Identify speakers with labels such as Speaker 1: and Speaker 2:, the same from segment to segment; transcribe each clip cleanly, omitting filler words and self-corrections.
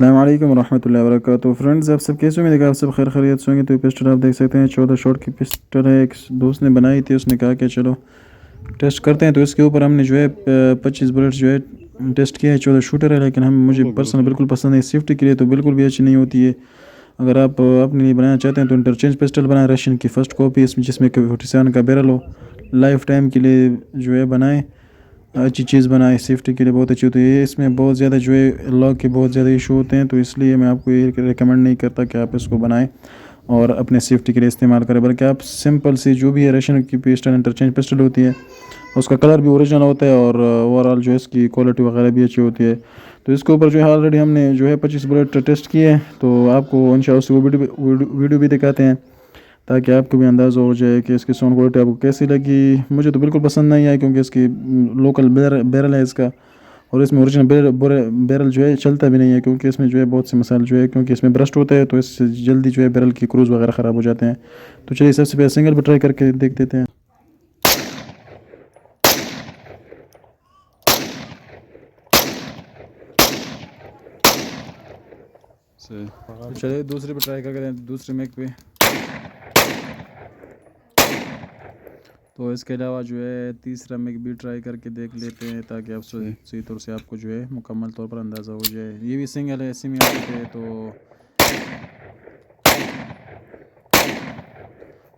Speaker 1: अस्सलाम वालेकुम रहमतुल्लाहि व बरकातुहू। फ्रेंड्स, आप सब कैसे हो? उम्मीद है कि आप सब खैर खैरियत से होंगे। तो ये पिस्टल आप देख सकते हैं 14 शॉट की पिस्टल है। एक दोस्त ने बनाई थी, उसने कहा कि चलो टेस्ट करते हैं। तो इसके ऊपर हमने जो है 25 बुलेट्स जो है टेस्ट किया है। 14 शूटर है, लेकिन हम मुझे पर्सनल बिल्कुल पसंद है। सेफ्टी के लिए तो बिल्कुल भी अच्छी नहीं होती है। अगर आप अपने लिए बनाना चाहते हैं तो इंटरचेंज पिस्टल बनाएं, रशियन की फ़र्स्ट कॉपी इसमें जिसमें कि 47 का बैरल हो। लाइफ टाइम के लिए जो है बनाएं, अच्छी चीज़ बनाए, सेफ्टी के लिए बहुत अच्छी होती है। ये इसमें बहुत ज़्यादा जो है लॉक के बहुत ज़्यादा इशू होते हैं, तो इसलिए मैं आपको ये रिकमेंड नहीं करता कि आप इसको बनाएं और अपने सेफ्टी के लिए इस्तेमाल करें। बल्कि आप सिंपल सी जो भी है रशियन की पिस्टल, इंटरचेंज पिस्टल होती है, उसका कलर भी ओरिजिनल होता है और ओवरऑल जो है इसकी क्वालिटी वगैरह भी अच्छी होती है। तो इसके ऊपर जो है ऑलरेडी हमने जो है 25 बुलेट टेस्ट किए हैं, तो आपको इंशाअल्लाह उसकी वीडियो भी दिखाते हैं ताकि आपको भी अंदाज़ा हो जाए कि इसकी साउंड क्वालिटी आपको कैसी लगी। मुझे तो बिल्कुल पसंद नहीं आई, क्योंकि इसकी लोकल बैरल है इसका, और इसमें ओरिजिनल बैरल जो है चलता भी नहीं है, क्योंकि इसमें जो है बहुत से मसाले जो है, क्योंकि इसमें ब्रस्ट होता है तो इससे जल्दी जो है बैरल की क्रूज़ वगैरह ख़राब हो जाते हैं। तो चलिए सबसे पहले सिंगल पर ट्राई करके देख देते हैं। तो चलिए दूसरे पे ट्राई करके दें, दूसरे मैक पे। तो इसके अलावा जो है तीसरा मैक भी ट्राई करके देख लेते हैं, ताकि आप सही तौर से आपको जो है मुकम्मल तौर पर अंदाज़ा हो जाए। ये भी सिंगल है, ऐसे में है तो।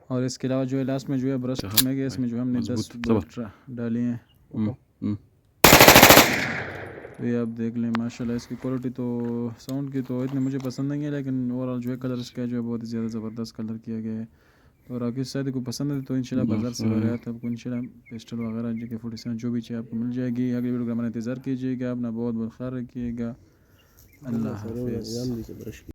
Speaker 1: और इसके अलावा जो है लास्ट में जो है ब्रश मैक है, इसमें जो हमने 10 डाले हैं। तो ये आप देख लें, माशाल्लाह इसकी क्वालिटी तो साउंड की तो इतनी मुझे पसंद नहीं है, लेकिन ओवरऑल जो है कलर इसका जो है बहुत ही ज़्यादा ज़बरदस्त कलर किया गया है। तो और आपकी शायद को पसंद है तो इंशाल्लाह बाज़ार से वगैरह तो आपको इंशाल्लाह पिस्टल वगैरह जो कि 47 जो भी चाहिए आपको मिल जाएगी। अगली वीडियो का हमारा इंतज़ार कीजिएगा। अपना बहुत बहुत ख्याल रखिएगा। अल्लाह हाफ़िज़।